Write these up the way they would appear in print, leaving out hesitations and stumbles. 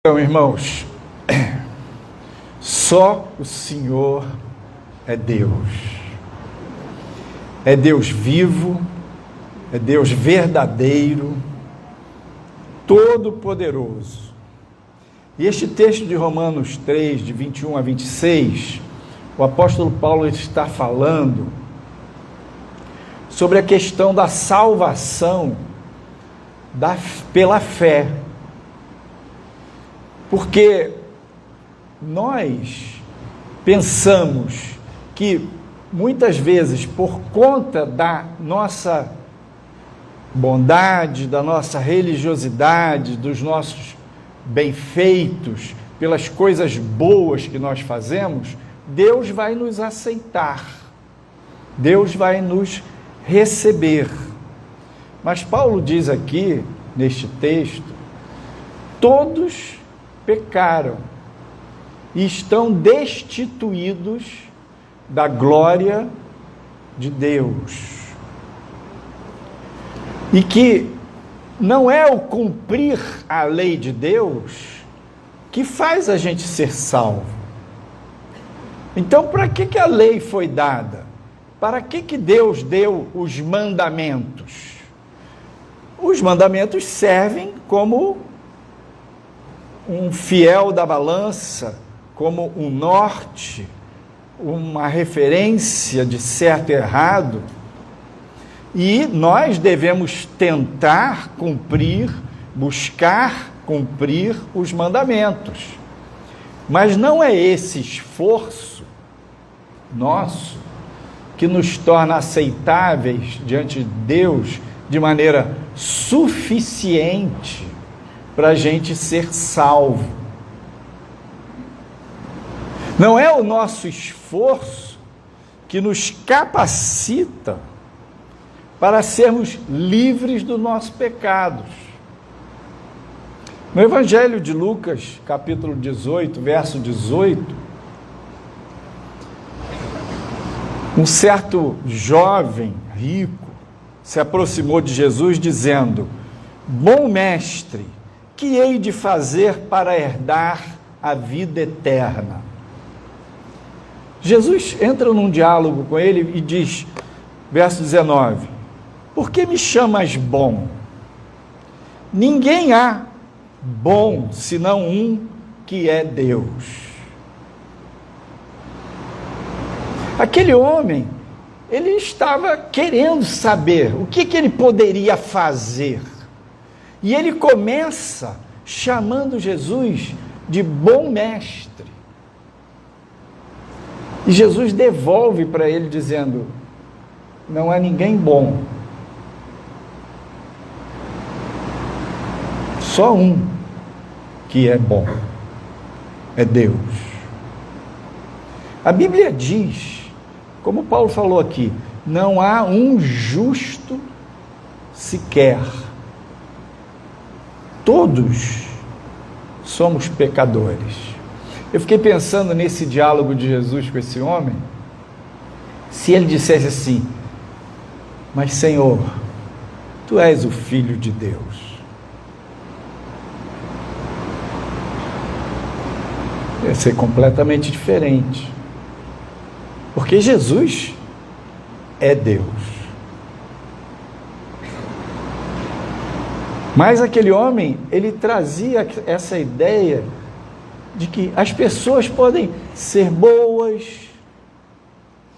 Então, irmãos, só o Senhor é Deus. É Deus vivo, é Deus verdadeiro, todo-poderoso. E este texto de Romanos 3, de 21 a 26, o apóstolo Paulo está falando sobre a questão da salvação pela fé. Porque nós pensamos que muitas vezes, por conta da nossa bondade, da nossa religiosidade, dos nossos bem-feitos, pelas coisas boas que nós fazemos, Deus vai nos aceitar, Deus vai nos receber. Mas Paulo diz aqui, neste texto, todos pecaram e estão destituídos da glória de Deus. E que não é o cumprir a lei de Deus que faz a gente ser salvo. Então, para que a lei foi dada? Para que Deus deu os mandamentos? Os mandamentos servem como um fiel da balança, como um norte, uma referência de certo e errado, e nós devemos tentar cumprir, buscar cumprir os mandamentos. Mas não é esse esforço nosso que nos torna aceitáveis diante de Deus de maneira suficiente para a gente ser salvo. Não é o nosso esforço que nos capacita para sermos livres dos nossos pecados. No Evangelho de Lucas, capítulo 18, verso 18, um certo jovem rico se aproximou de Jesus dizendo: bom mestre, que hei de fazer para herdar a vida eterna? Jesus entra num diálogo com ele e diz, verso 19, por que me chamas bom? Ninguém há bom senão um que é Deus. Aquele homem, ele estava querendo saber o que ele poderia fazer. E ele começa chamando Jesus de bom mestre. E Jesus devolve para ele dizendo, não há ninguém bom. Só um que é bom. É Deus. A Bíblia diz, como Paulo falou aqui, não há um justo sequer. Todos somos pecadores. Eu fiquei pensando nesse diálogo de Jesus com esse homem, se ele dissesse assim, mas Senhor, Tu és o Filho de Deus. Ia ser completamente diferente. Porque Jesus é Deus. Mas aquele homem, ele trazia essa ideia de que as pessoas podem ser boas,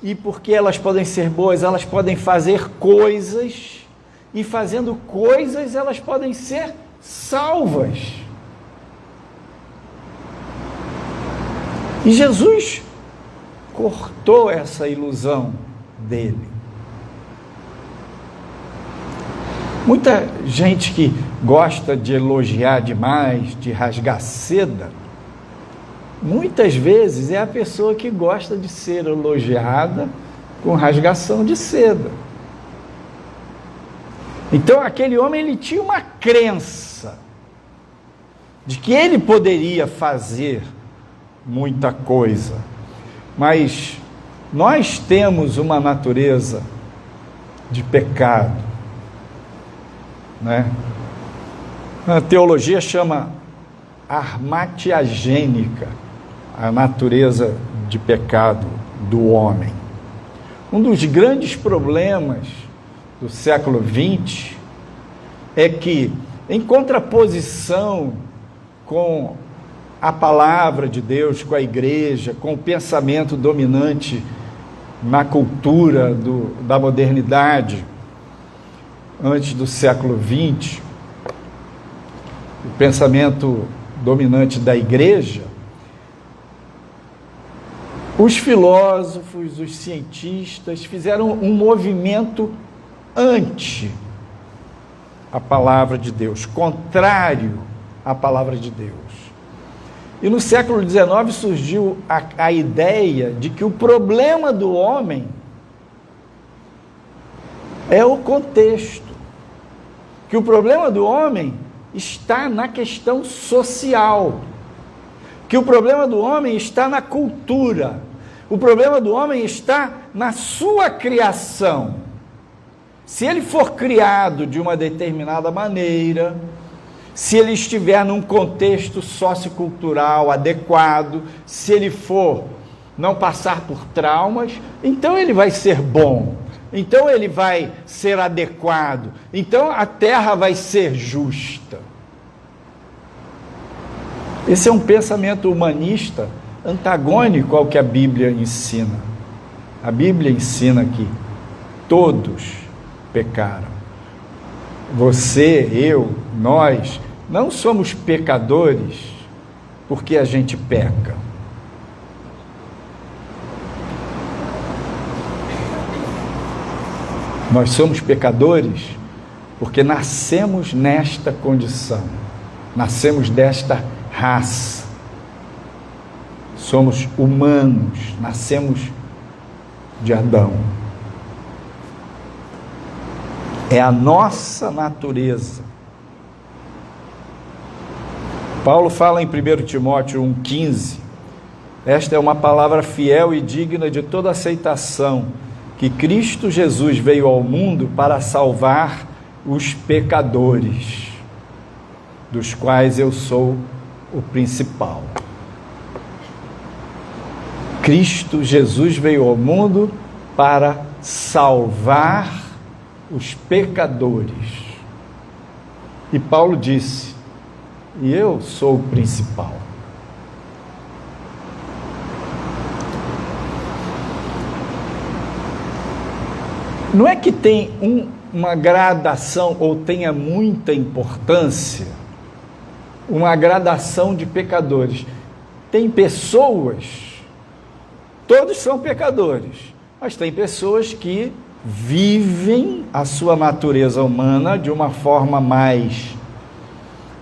e porque elas podem ser boas, elas podem fazer coisas, e fazendo coisas, elas podem ser salvas. E Jesus cortou essa ilusão dele. Muita gente que gosta de elogiar demais, de rasgar seda, muitas vezes é a pessoa que gosta de ser elogiada com rasgação de seda. Então aquele homem, ele tinha uma crença de que ele poderia fazer muita coisa, mas nós temos uma natureza de pecado, né? A teologia chama armatiagênica, a natureza de pecado do homem. Um dos grandes problemas do século XX é que, em contraposição com a palavra de Deus, com a igreja, com o pensamento dominante na cultura da modernidade, antes do século XX, o pensamento dominante da igreja, os filósofos, os cientistas fizeram um movimento anti a palavra de Deus, contrário à palavra de Deus. E no século XIX surgiu a ideia de que o problema do homem é o contexto, que o problema do homem está na questão social, que o problema do homem está na cultura, o problema do homem está na sua criação. Se ele for criado de uma determinada maneira, se ele estiver num contexto sociocultural adequado, se ele for não passar por traumas, então ele vai ser bom, então ele vai ser adequado, então a terra vai ser justa. Esse é um pensamento humanista antagônico ao que a Bíblia ensina. A Bíblia ensina que todos pecaram. Você, eu, nós, não somos pecadores porque a gente peca. Nós somos pecadores porque nascemos nesta condição, nascemos desta raça. Somos humanos, nascemos de Adão. É a nossa natureza. Paulo fala em 1 Timóteo 1,15, esta é uma palavra fiel e digna de toda aceitação, que Cristo Jesus veio ao mundo para salvar os pecadores, dos quais eu sou o principal. Cristo Jesus veio ao mundo para salvar os pecadores. E Paulo disse, e eu sou o principal. Não é que tem uma gradação, ou tenha muita importância, uma gradação de pecadores. Tem pessoas, todos são pecadores, mas tem pessoas que vivem a sua natureza humana de uma forma mais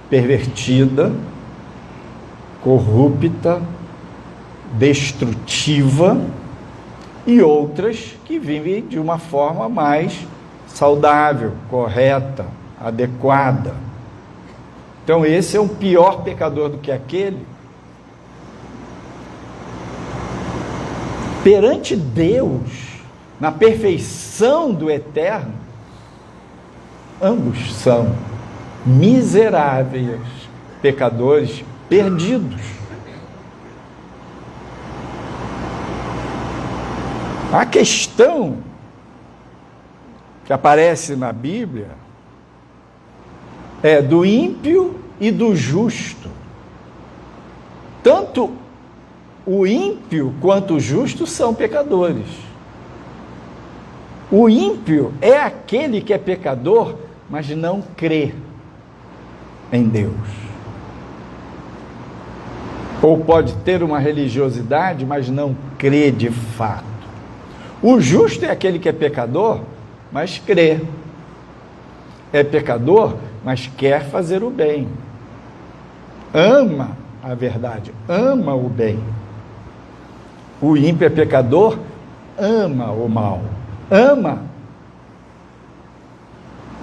pervertida, corrupta, destrutiva, e outras que vivem de uma forma mais saudável, correta, adequada. Então esse é um pior pecador do que aquele. Perante Deus, na perfeição do eterno, ambos são miseráveis pecadores perdidos. A questão que aparece na Bíblia é do ímpio e do justo. Tanto o ímpio quanto o justo são pecadores. O ímpio é aquele que é pecador, mas não crê em Deus. Ou pode ter uma religiosidade, mas não crê de fato. O justo é aquele que é pecador, mas crê. É pecador, mas quer fazer o bem. Ama a verdade, ama o bem. O ímpio é pecador, ama o mal. Ama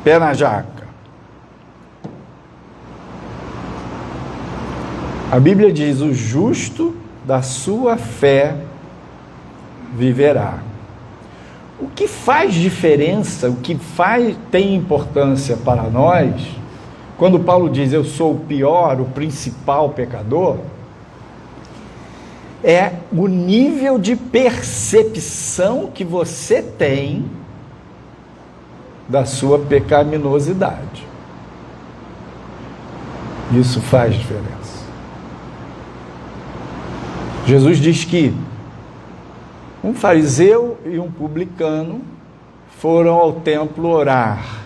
pé na jaca. A Bíblia diz, o justo da sua fé viverá. O que faz diferença, o que tem importância para nós, Quando Paulo diz eu sou o pior, o principal pecador, é o nível de percepção que você tem da sua pecaminosidade. Isso faz diferença. Jesus diz que um fariseu e um publicano foram ao templo orar.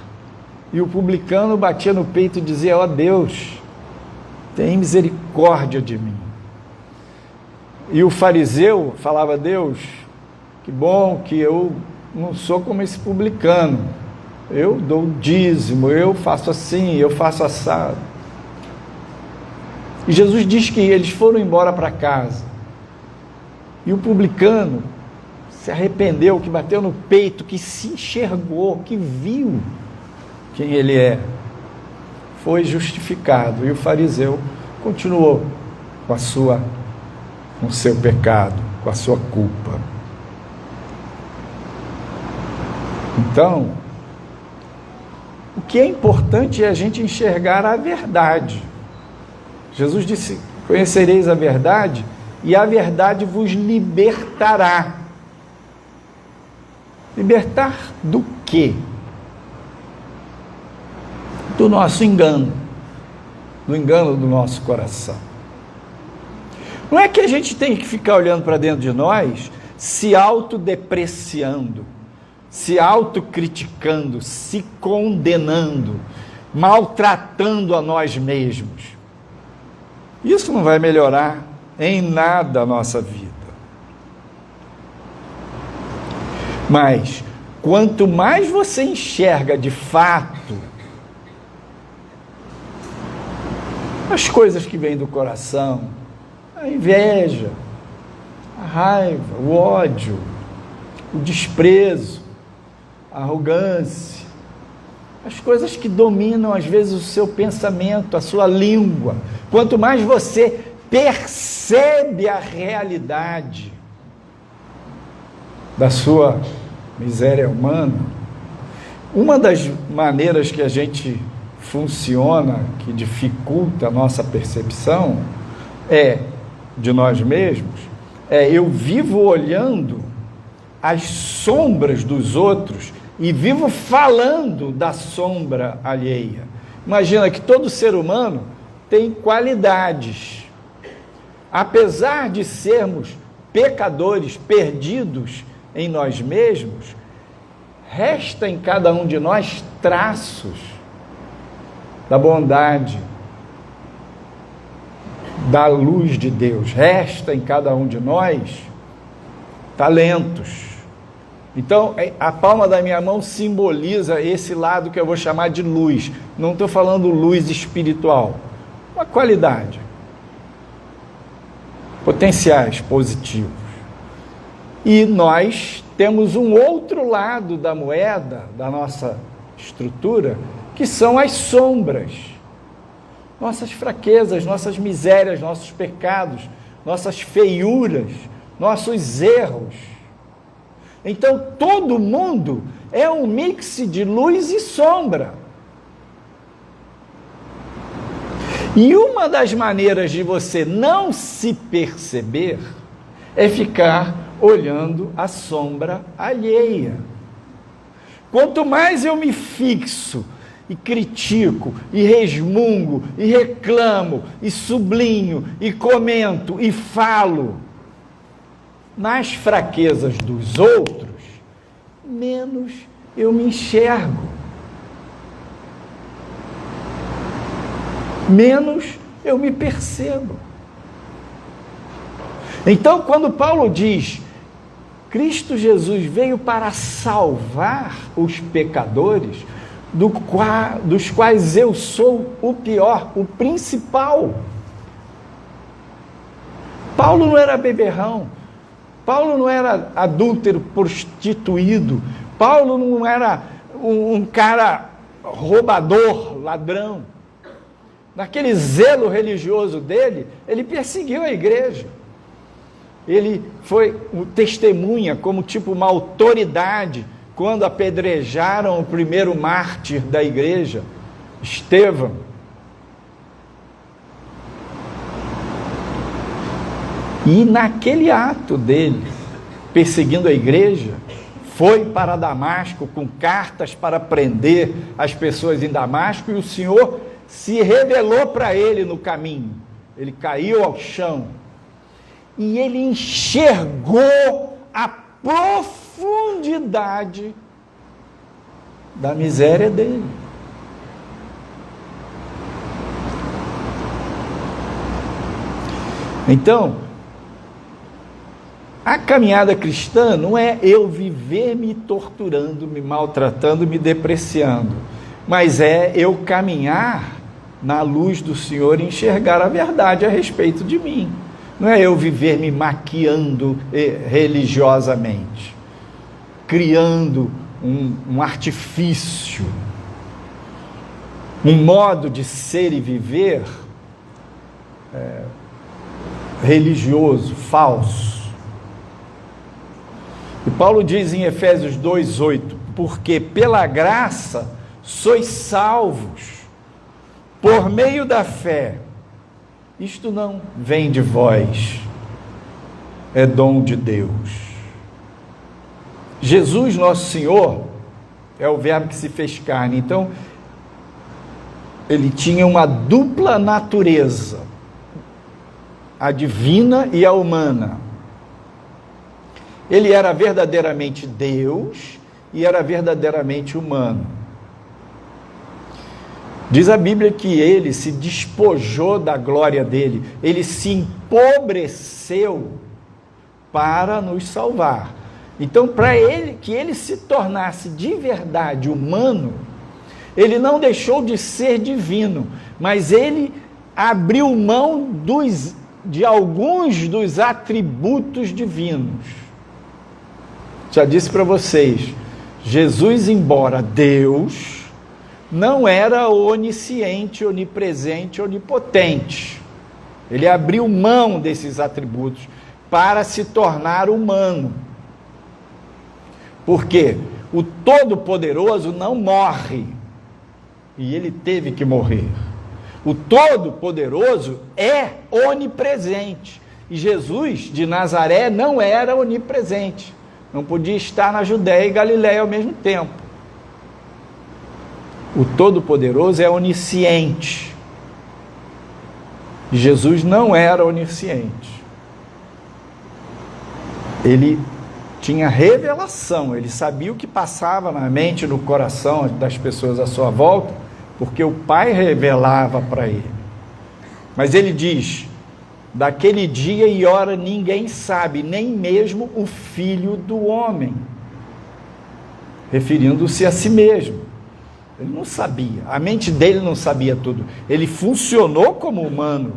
E o publicano batia no peito e dizia: ó Deus, tem misericórdia de mim. E o fariseu falava: Deus, que bom que eu não sou como esse publicano. Eu dou o dízimo, eu faço assim, eu faço assado. E Jesus diz que eles foram embora para casa. E o publicano se arrependeu, que bateu no peito, que se enxergou, que viu quem ele é. Foi justificado. E o fariseu continuou com o seu pecado, com a sua culpa. Então, o que é importante é a gente enxergar a verdade. Jesus disse: conhecereis a verdade e a verdade vos libertará. Libertar do quê? Do nosso engano, do engano do nosso coração. Não é que a gente tem que ficar olhando para dentro de nós, se autodepreciando, se autocriticando, se condenando, maltratando a nós mesmos. Isso não vai melhorar em nada a nossa vida. Mas, quanto mais você enxerga de fato as coisas que vêm do coração, a inveja, a raiva, o ódio, o desprezo, a arrogância, as coisas que dominam às vezes o seu pensamento, a sua língua, quanto mais você percebe a realidade da sua miséria humana, uma das maneiras que a gente funciona, que dificulta a nossa percepção, de nós mesmos, eu vivo olhando as sombras dos outros e vivo falando da sombra alheia. Imagina que todo ser humano tem qualidades. Apesar de sermos pecadores, perdidos em nós mesmos, resta em cada um de nós traços da bondade, da luz de Deus. Resta em cada um de nós talentos. Então, a palma da minha mão simboliza esse lado que eu vou chamar de luz. Não estou falando luz espiritual. Uma qualidade. Potenciais positivos. E nós temos um outro lado da moeda, da nossa estrutura, que são as sombras. Nossas fraquezas, nossas misérias, nossos pecados, nossas feiuras, nossos erros. Então, todo mundo é um mix de luz e sombra. E uma das maneiras de você não se perceber é ficar olhando a sombra alheia. Quanto mais eu me fixo e critico, e resmungo, e reclamo, e sublinho, e comento, e falo nas fraquezas dos outros, menos eu me enxergo. Menos eu me percebo. Então, quando Paulo diz, Cristo Jesus veio para salvar os pecadores, dos quais eu sou o pior, o principal. Paulo não era beberrão, Paulo não era adúltero, prostituído, Paulo não era um cara roubador, ladrão. Naquele zelo religioso dele, ele perseguiu a igreja. Ele foi testemunha, como tipo uma autoridade, quando apedrejaram o primeiro mártir da igreja, Estevão. E naquele ato dele, perseguindo a igreja, foi para Damasco com cartas para prender as pessoas em Damasco, e o Senhor se revelou para ele no caminho. Ele caiu ao chão e ele enxergou a profundidade da miséria dele. Então, a caminhada cristã não é eu viver me torturando, me maltratando, me depreciando, mas é eu caminhar na luz do Senhor e enxergar a verdade a respeito de mim. Não é eu viver me maquiando religiosamente, criando um artifício, um modo de ser e viver religioso, falso. E Paulo diz em Efésios 2:8, porque pela graça sois salvos, por meio da fé. Isto não vem de vós, é dom de Deus. Jesus, nosso Senhor, é o verbo que se fez carne. Então, ele tinha uma dupla natureza, a divina e a humana. Ele era verdadeiramente Deus e era verdadeiramente humano. Diz a Bíblia que ele se despojou da glória dele, ele se empobreceu para nos salvar. Então, para ele, que ele se tornasse de verdade humano, ele não deixou de ser divino, mas ele abriu mão de alguns dos atributos divinos. Já disse para vocês, Jesus, embora Deus, não era onisciente, onipresente, onipotente. Ele abriu mão desses atributos para se tornar humano. Porque o Todo-Poderoso não morre, e ele teve que morrer. O Todo-Poderoso é onipresente, e Jesus de Nazaré não era onipresente, não podia estar na Judéia e Galiléia ao mesmo tempo. O Todo-Poderoso é onisciente, e Jesus não era onisciente. Ele tinha revelação, ele sabia o que passava na mente e no coração das pessoas à sua volta, porque o Pai revelava para ele. Mas ele diz, daquele dia e hora ninguém sabe, nem mesmo o Filho do Homem, referindo-se a si mesmo. Ele não sabia, a mente dele não sabia tudo. Ele funcionou como humano,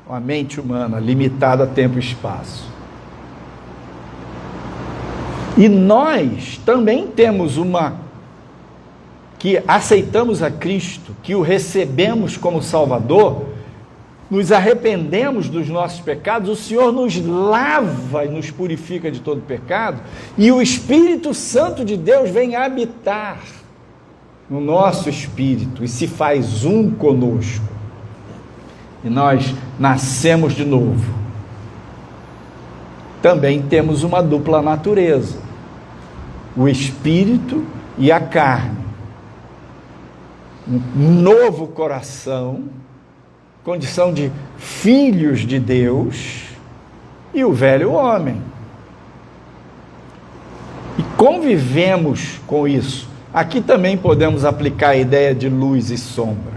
uma mente humana, limitada a tempo e espaço. E nós também temos que aceitamos a Cristo, que o recebemos como Salvador, nos arrependemos dos nossos pecados, o Senhor nos lava e nos purifica de todo pecado, e o Espírito Santo de Deus vem habitar no nosso espírito e se faz um conosco. E nós nascemos de novo. Também temos uma dupla natureza, o espírito e a carne. Um novo coração, condição de filhos de Deus, e o velho homem. E convivemos com isso. Aqui também podemos aplicar a ideia de luz e sombra.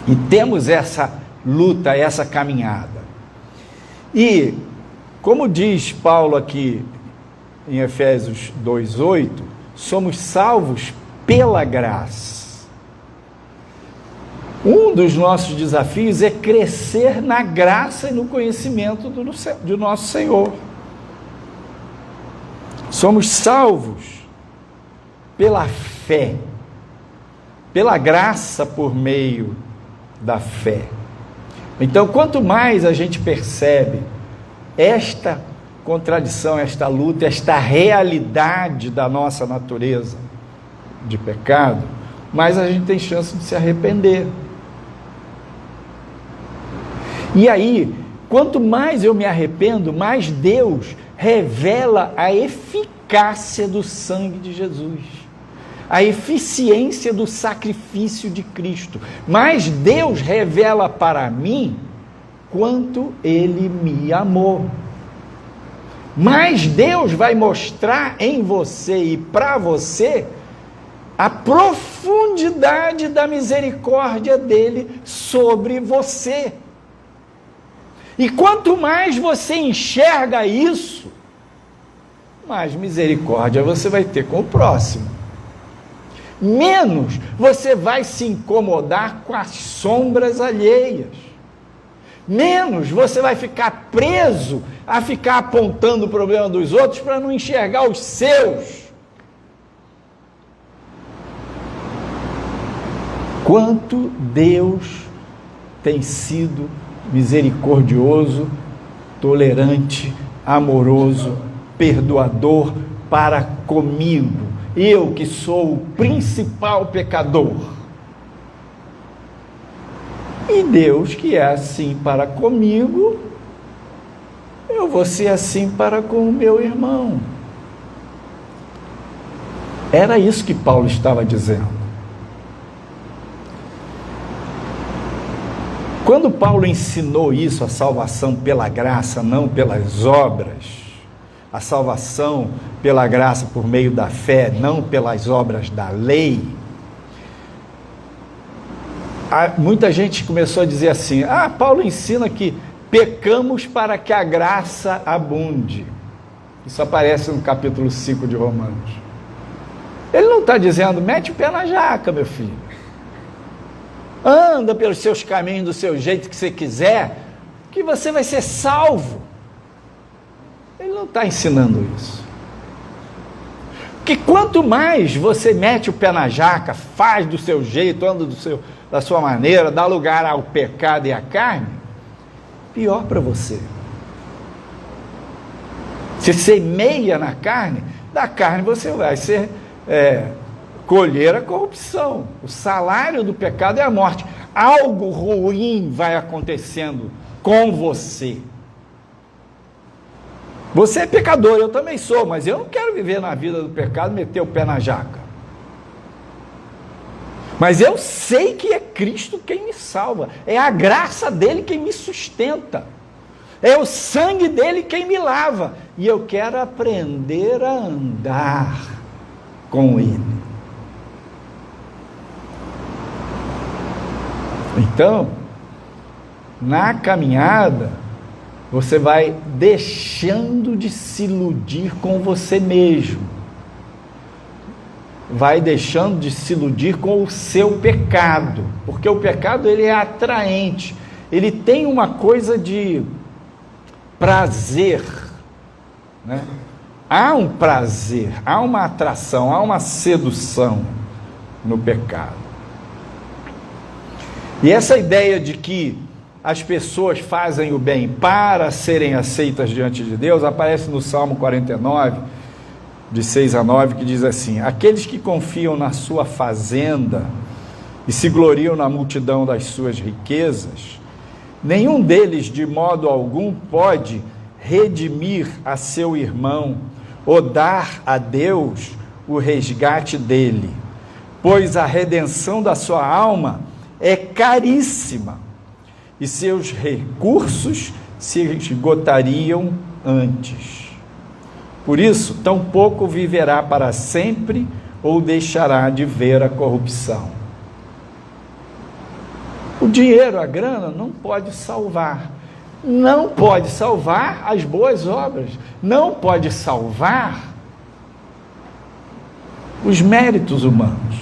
E temos essa luta, essa caminhada. E, como diz Paulo aqui em Efésios 2:8, somos salvos pela graça. Um dos nossos desafios é crescer na graça e no conhecimento do nosso Senhor. Somos salvos pela fé, pela graça por meio da fé. Então, quanto mais a gente percebe esta contradição, esta luta, esta realidade da nossa natureza de pecado, mais a gente tem chance de se arrepender. E aí, Quanto mais eu me arrependo, mais Deus revela a eficácia do sangue de Jesus, a eficiência do sacrifício de Cristo. Mais Deus revela para mim quanto Ele me amou. Mais Deus vai mostrar em você e para você a profundidade da misericórdia dele sobre você. E quanto mais você enxerga isso, mais misericórdia você vai ter com o próximo. Menos você vai se incomodar com as sombras alheias. Menos você vai ficar preso a ficar apontando o problema dos outros para não enxergar os seus. Quanto Deus tem sido misericordioso, tolerante, amoroso, perdoador para comigo, eu que sou o principal pecador. E Deus que é assim para comigo, eu vou ser assim para com o meu irmão. Era isso que Paulo estava dizendo. Quando Paulo ensinou isso, a salvação pela graça, não pelas obras, a salvação pela graça por meio da fé, não pelas obras da lei, muita gente começou a dizer assim: Paulo ensina que pecamos para que a graça abunde. Isso aparece no capítulo 5 de Romanos. Ele não está dizendo, mete o pé na jaca, meu filho. Anda pelos seus caminhos, do seu jeito que você quiser, que você vai ser salvo. Ele não está ensinando isso. Porque quanto mais você mete o pé na jaca, faz do seu jeito, anda da sua maneira, dá lugar ao pecado e à carne, pior para você. Se semeia na carne, da carne você vai colher a corrupção. O salário do pecado é a morte. Algo ruim vai acontecendo com você. Você é pecador, eu também sou, mas eu não quero viver na vida do pecado, meter o pé na jaca. Mas eu sei que é Cristo quem me salva, é a graça dele quem me sustenta, é o sangue dele quem me lava, e eu quero aprender a andar com ele. Então, na caminhada, você vai deixando de se iludir com você mesmo, vai deixando de se iludir com o seu pecado, porque o pecado ele é atraente, ele tem uma coisa de prazer, né? Há um prazer, há uma atração, há uma sedução no pecado. E essa ideia de que as pessoas fazem o bem para serem aceitas diante de Deus, aparece no Salmo 49, de 6 a 9, que diz assim: aqueles que confiam na sua fazenda e se gloriam na multidão das suas riquezas, nenhum deles de modo algum pode redimir a seu irmão ou dar a Deus o resgate dele, pois a redenção da sua alma é caríssima e seus recursos se esgotariam antes. Por isso, tampouco viverá para sempre ou deixará de ver a corrupção. O dinheiro, a grana, não pode salvar. Não pode salvar as boas obras. Não pode salvar os méritos humanos.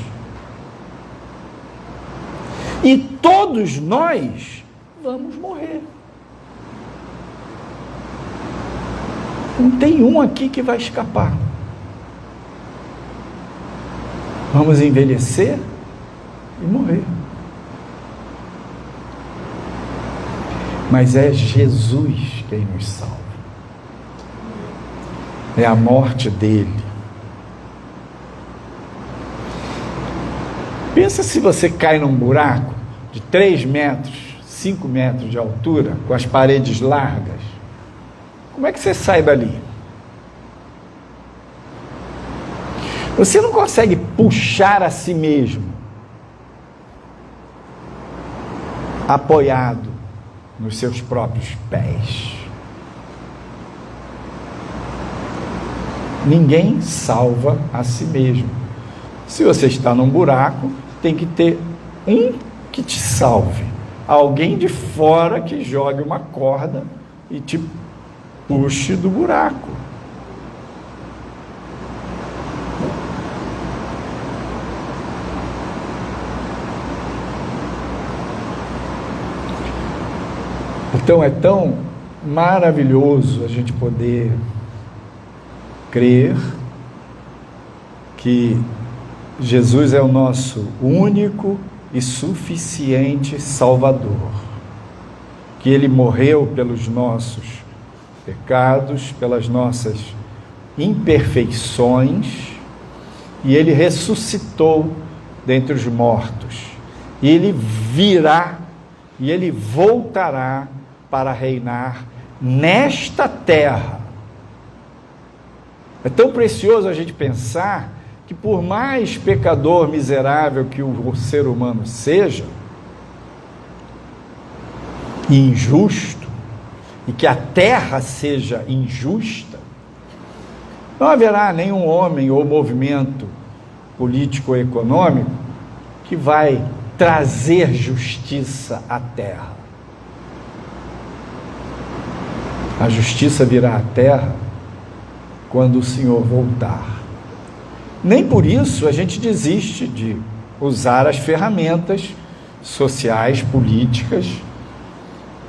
E todos nós vamos morrer. Não tem um aqui que vai escapar. Vamos envelhecer e morrer. Mas é Jesus quem nos salva. É a morte dele. Pensa se você cai num buraco de 3 metros, 5 metros de altura, com as paredes largas, como é que você sai dali? Você não consegue puxar a si mesmo, apoiado nos seus próprios pés. Ninguém salva a si mesmo. Se você está num buraco, tem que ter um que te salve. Alguém de fora que jogue uma corda e te puxe do buraco. Então é tão maravilhoso a gente poder crer que Jesus é o nosso único e suficiente Salvador, que Ele morreu pelos nossos pecados, pelas nossas imperfeições, e Ele ressuscitou dentre os mortos, e Ele virá, e Ele voltará para reinar nesta terra. É tão precioso a gente pensar que, por mais pecador, miserável que o ser humano seja, e injusto, e que a terra seja injusta, não haverá nenhum homem ou movimento político ou econômico que vai trazer justiça à terra. A justiça virá à terra quando o Senhor voltar. Nem por isso a gente desiste de usar as ferramentas sociais, políticas,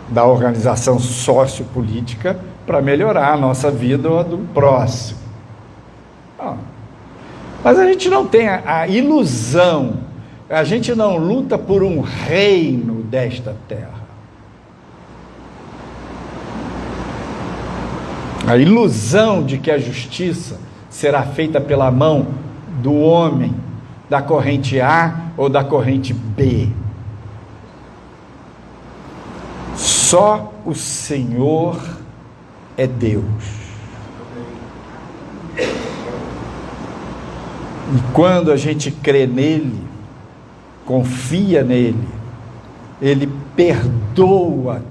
da organização sociopolítica para melhorar a nossa vida ou a do próximo. Mas a gente não tem a ilusão, a gente não luta por um reino desta terra. A ilusão de que a justiça será feita pela mão do homem, da corrente A ou da corrente B. Só o Senhor é Deus. E quando a gente crê nele, confia nele, ele perdoa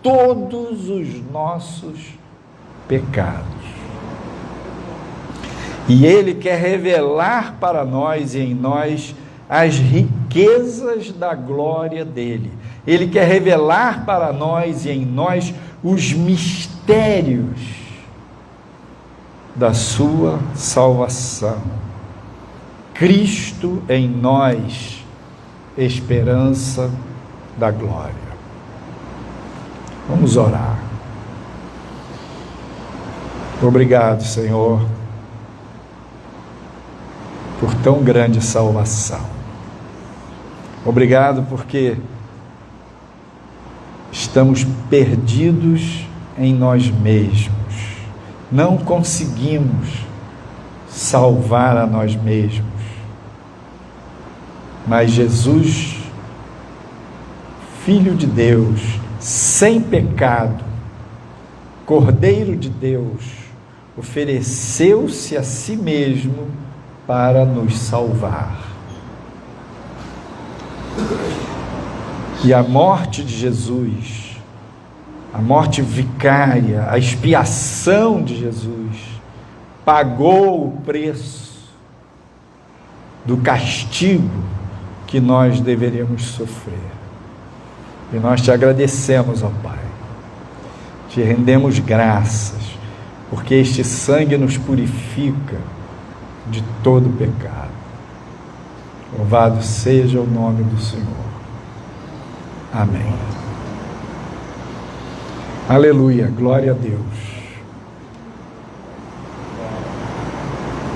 todos os nossos pecados. E ele quer revelar para nós e em nós as riquezas da glória dele. Ele quer revelar para nós e em nós os mistérios da sua salvação. Cristo em nós, esperança da glória. Vamos orar. Obrigado, Senhor, por tão grande salvação. Obrigado porque estamos perdidos em nós mesmos. Não conseguimos salvar a nós mesmos. Mas Jesus, Filho de Deus, sem pecado, Cordeiro de Deus, ofereceu-se a si mesmo para nos salvar. E a morte de Jesus, a morte vicária, a expiação de Jesus, pagou o preço do castigo que nós deveríamos sofrer. E nós te agradecemos, ó Pai. Te rendemos graças, porque este sangue nos purifica de todo pecado. Louvado seja o nome do Senhor. Amém. Aleluia, glória a Deus.